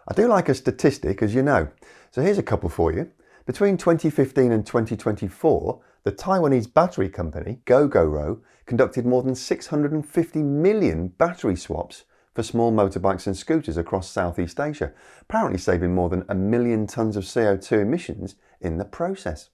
I do like a statistic, as you know, so here's a couple for you. Between 2015 and 2024, the Taiwanese battery company, Gogoro, conducted more than 650 million battery swaps for small motorbikes and scooters across Southeast Asia, apparently saving more than 1 million tonnes of CO2 emissions in the process.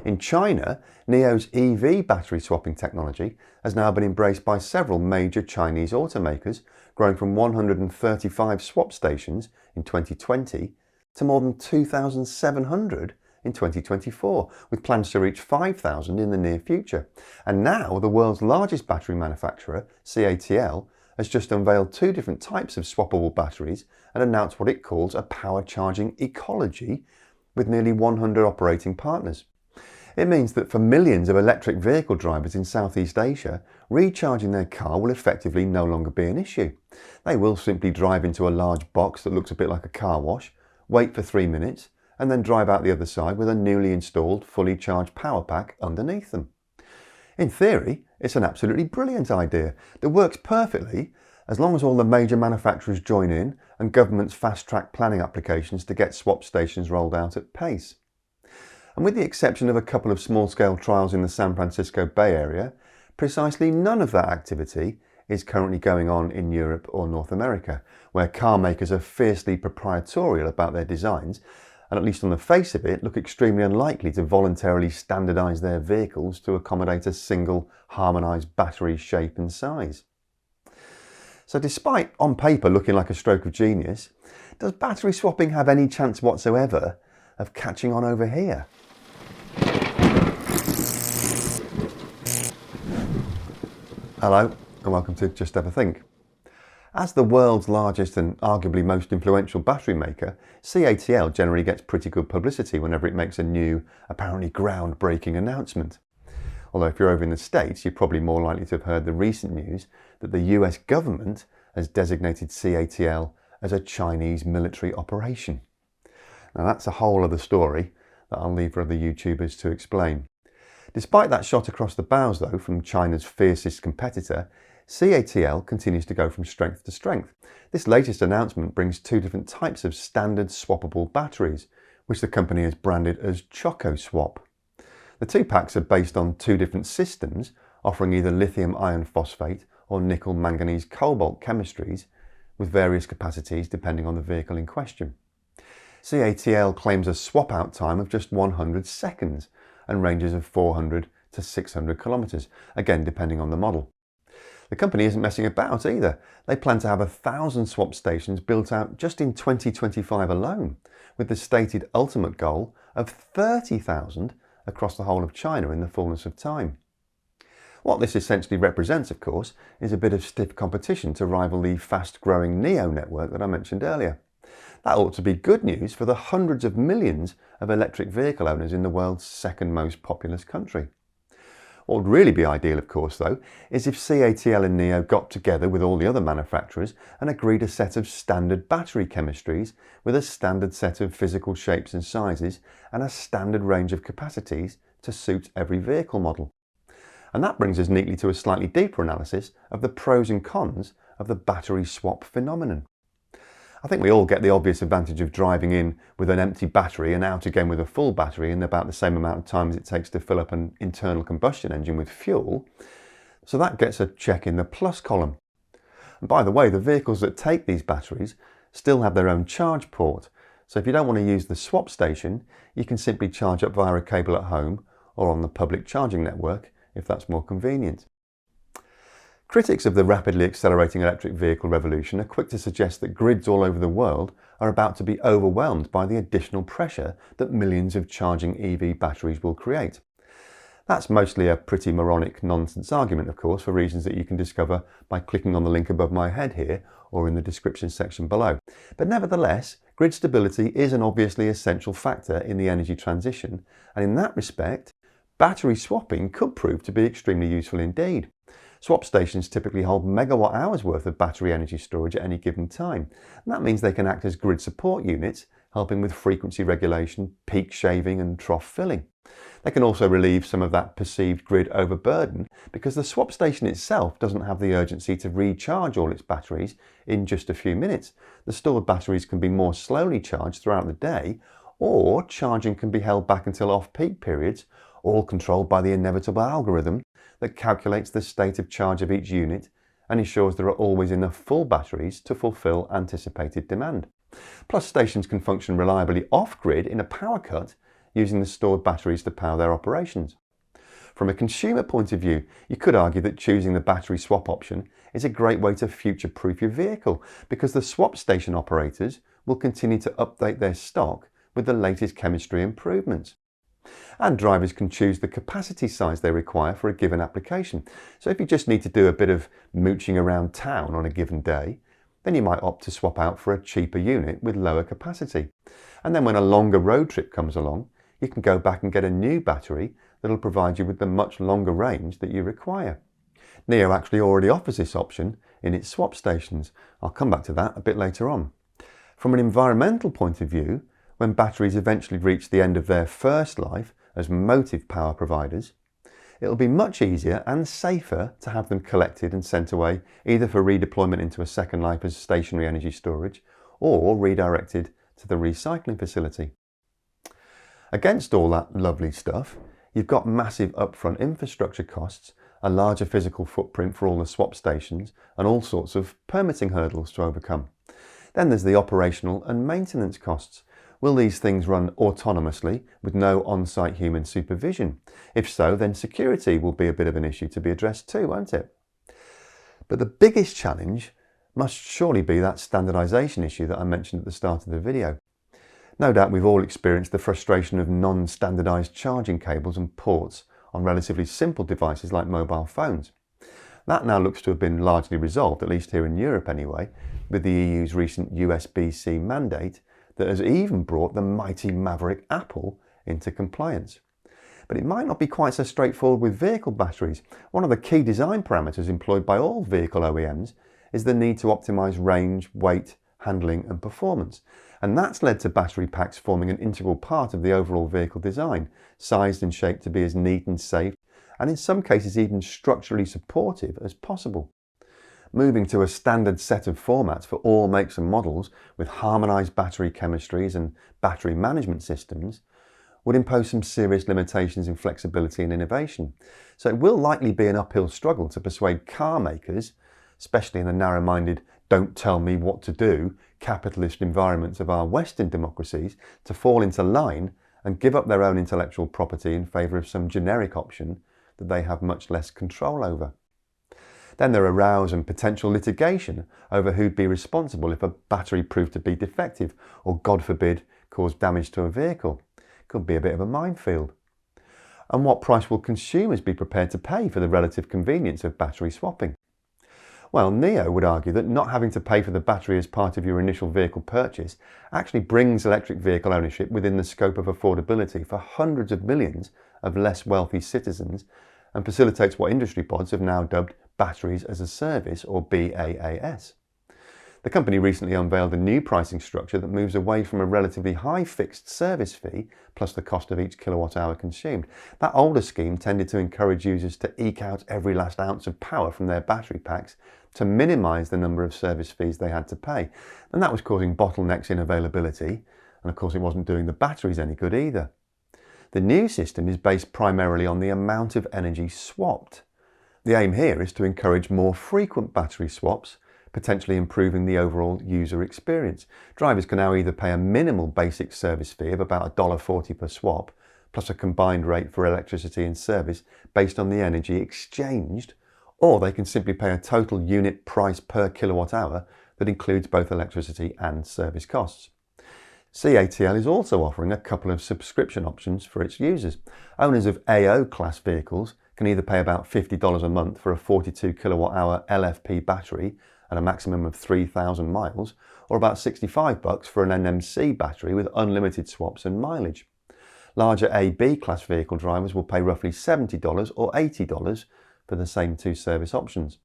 In China, NIO's EV battery swapping technology has now been embraced by several major Chinese automakers, growing from 135 swap stations in 2020 to more than 2,700 in 2024, with plans to reach 5,000 in the near future. And now the world's largest battery manufacturer, CATL, has just unveiled 2 different types of swappable batteries and announced what it calls a power charging ecology with nearly 100 operating partners. It means that for millions of electric vehicle drivers in Southeast Asia, recharging their car will effectively no longer be an issue. They will simply drive into a large box that looks a bit like a car wash, wait for 3 minutes, and then drive out the other side with a newly installed, fully charged power pack underneath them. In theory, it's an absolutely brilliant idea that works perfectly as long as all the major manufacturers join in and governments fast-track planning applications to get swap stations rolled out at pace. And with the exception of a couple of small-scale trials in the San Francisco Bay Area, precisely none of that activity is currently going on in Europe or North America, where car makers are fiercely proprietorial about their designs and, at least on the face of it, look extremely unlikely to voluntarily standardise their vehicles to accommodate a single harmonised battery shape and size. So despite on paper looking like a stroke of genius, does battery swapping have any chance whatsoever of catching on over here? Hello and welcome to Just Have a Think. As the world's largest and arguably most influential battery maker, CATL generally gets pretty good publicity whenever it makes a new, apparently groundbreaking announcement. Although if you're over in the States, you're probably more likely to have heard the recent news that the US government has designated CATL as a Chinese military operation. Now that's a whole other story that I'll leave for other YouTubers to explain. Despite that shot across the bows though from China's fiercest competitor, CATL continues to go from strength to strength. This latest announcement brings 2 different types of standard swappable batteries, which the company has branded as Choco Swap. The 2 packs are based on 2 different systems, offering either lithium iron phosphate or nickel manganese cobalt chemistries, with various capacities depending on the vehicle in question. CATL claims a swap out time of just 100 seconds and ranges of 400 to 600 kilometres, again depending on the model. The company isn't messing about either. They plan to have 1,000 swap stations built out just in 2025 alone, with the stated ultimate goal of 30,000 across the whole of China in the fullness of time. What this essentially represents, of course, is a bit of stiff competition to rival the fast-growing NIO network that I mentioned earlier. That ought to be good news for the hundreds of millions of electric vehicle owners in the world's 2nd most populous country. What would really be ideal, of course, though, is if CATL and NIO got together with all the other manufacturers and agreed a set of standard battery chemistries with a standard set of physical shapes and sizes and a standard range of capacities to suit every vehicle model. And that brings us neatly to a slightly deeper analysis of the pros and cons of the battery swap phenomenon. I think we all get the obvious advantage of driving in with an empty battery and out again with a full battery in about the same amount of time as it takes to fill up an internal combustion engine with fuel. So that gets a check in the plus column. And by the way, the vehicles that take these batteries still have their own charge port. So if you don't want to use the swap station, you can simply charge up via a cable at home or on the public charging network if that's more convenient. Critics of the rapidly accelerating electric vehicle revolution are quick to suggest that grids all over the world are about to be overwhelmed by the additional pressure that millions of charging EV batteries will create. That's mostly a pretty moronic nonsense argument, of course, for reasons that you can discover by clicking on the link above my head here or in the description section below. But nevertheless, grid stability is an obviously essential factor in the energy transition, and in that respect, battery swapping could prove to be extremely useful indeed. Swap stations typically hold megawatt hours worth of battery energy storage at any given time, and that means they can act as grid support units, helping with frequency regulation, peak shaving and trough filling. They can also relieve some of that perceived grid overburden because the swap station itself doesn't have the urgency to recharge all its batteries in just a few minutes. The stored batteries can be more slowly charged throughout the day, or charging can be held back until off-peak periods, all controlled by the inevitable algorithm that calculates the state of charge of each unit and ensures there are always enough full batteries to fulfill anticipated demand. Plus, stations can function reliably off-grid in a power cut using the stored batteries to power their operations. From a consumer point of view, you could argue that choosing the battery swap option is a great way to future-proof your vehicle because the swap station operators will continue to update their stock with the latest chemistry improvements. And drivers can choose the capacity size they require for a given application. So if you just need to do a bit of mooching around town on a given day, then you might opt to swap out for a cheaper unit with lower capacity. And then when a longer road trip comes along, you can go back and get a new battery that will provide you with the much longer range that you require. NIO actually already offers this option in its swap stations. I'll come back to that a bit later on. From an environmental point of view, when batteries eventually reach the end of their first life as motive power providers, it'll be much easier and safer to have them collected and sent away either for redeployment into a second life as stationary energy storage or redirected to the recycling facility. Against all that lovely stuff, you've got massive upfront infrastructure costs, a larger physical footprint for all the swap stations, and all sorts of permitting hurdles to overcome. Then there's the operational and maintenance costs. Will these things run autonomously with no on-site human supervision? If so, then security will be a bit of an issue to be addressed too, won't it? But the biggest challenge must surely be that standardization issue that I mentioned at the start of the video. No doubt we've all experienced the frustration of non-standardized charging cables and ports on relatively simple devices like mobile phones. That now looks to have been largely resolved, at least here in Europe anyway, with the EU's recent USB-C mandate that has even brought the mighty maverick Apple into compliance. But it might not be quite so straightforward with vehicle batteries. One of the key design parameters employed by all vehicle OEMs is the need to optimize range, weight, handling and performance. And that's led to battery packs forming an integral part of the overall vehicle design, sized and shaped to be as neat and safe, and in some cases even structurally supportive as possible. Moving to a standard set of formats for all makes and models with harmonized battery chemistries and battery management systems would impose some serious limitations in flexibility and innovation. So it will likely be an uphill struggle to persuade car makers, especially in the narrow-minded, don't tell me what to do, capitalist environments of our Western democracies, to fall into line and give up their own intellectual property in favour of some generic option that they have much less control over. Then there are rows and potential litigation over who'd be responsible if a battery proved to be defective or, God forbid, caused damage to a vehicle. Could be a bit of a minefield. And what price will consumers be prepared to pay for the relative convenience of battery swapping? Well, NIO would argue that not having to pay for the battery as part of your initial vehicle purchase actually brings electric vehicle ownership within the scope of affordability for hundreds of millions of less wealthy citizens and facilitates what industry pods have now dubbed Batteries as a Service, or BaaS. The company recently unveiled a new pricing structure that moves away from a relatively high fixed service fee plus the cost of each kilowatt hour consumed. That older scheme tended to encourage users to eke out every last ounce of power from their battery packs to minimise the number of service fees they had to pay. And that was causing bottlenecks in availability, and of course it wasn't doing the batteries any good either. The new system is based primarily on the amount of energy swapped. The aim here is to encourage more frequent battery swaps, potentially improving the overall user experience. Drivers can now either pay a minimal basic service fee of about $1.40 per swap, plus a combined rate for electricity and service based on the energy exchanged, or they can simply pay a total unit price per kilowatt hour that includes both electricity and service costs. CATL is also offering a couple of subscription options for its users. Owners of AO class vehicles can either pay about $50 a month for a 42 kilowatt hour LFP battery and a maximum of 3,000 miles, or about $65 for an NMC battery with unlimited swaps and mileage. Larger AB class vehicle drivers will pay roughly $70 or $80 for the same two service options.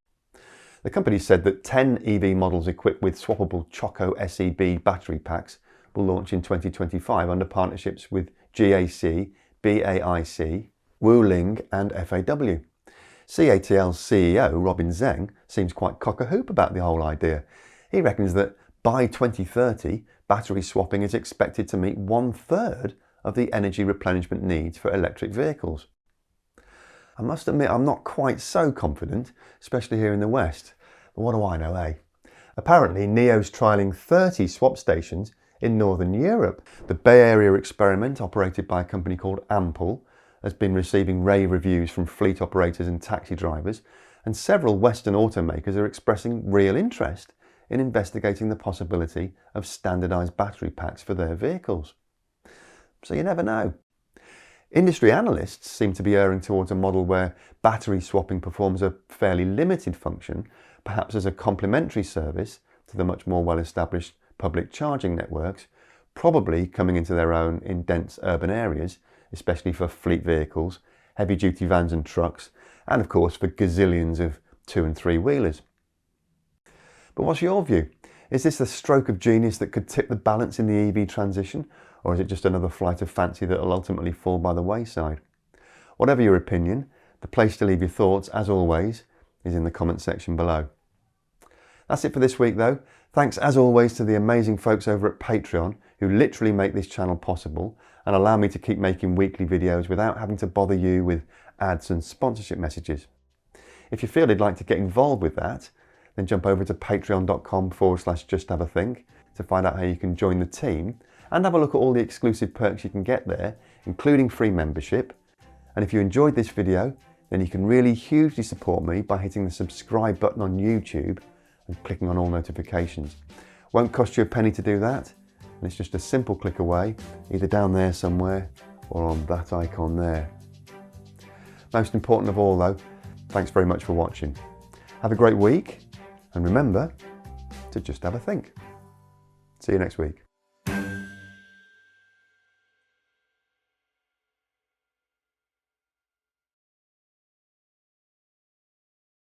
The company said that 10 EV models equipped with swappable Choco SEB battery packs will launch in 2025 under partnerships with GAC, BAIC, Wuling and FAW. CATL's CEO, Robin Zeng, seems quite cock-a-hoop about the whole idea. He reckons that by 2030, battery swapping is expected to meet 1/3 of the energy replenishment needs for electric vehicles. I must admit I'm not quite so confident, especially here in the West. But what do I know, eh? Apparently, NIO's trialling 30 swap stations in Northern Europe. The Bay Area experiment, operated by a company called Ample, has been receiving rave reviews from fleet operators and taxi drivers, and several Western automakers are expressing real interest in investigating the possibility of standardised battery packs for their vehicles. So you never know. Industry analysts seem to be erring towards a model where battery swapping performs a fairly limited function, perhaps as a complementary service to the much more well-established public charging networks, probably coming into their own in dense urban areas, especially for fleet vehicles, heavy-duty vans and trucks, and of course for gazillions of 2- and 3-wheelers. But what's your view? Is this a stroke of genius that could tip the balance in the EV transition, or is it just another flight of fancy that will ultimately fall by the wayside? Whatever your opinion, the place to leave your thoughts, as always, is in the comment section below. That's it for this week though. Thanks as always to the amazing folks over at Patreon who literally make this channel possible and allow me to keep making weekly videos without having to bother you with ads and sponsorship messages. If you feel you'd like to get involved with that, then jump over to patreon.com/justhavathink to find out how you can join the team and have a look at all the exclusive perks you can get there, including free membership. And if you enjoyed this video, then you can really hugely support me by hitting the subscribe button on YouTube and clicking on all notifications. Won't cost you a penny to do that, and it's just a simple click away, either down there somewhere or on that icon there. Most important of all though, thanks very much for watching. Have a great week, and remember to just have a think. See you next week.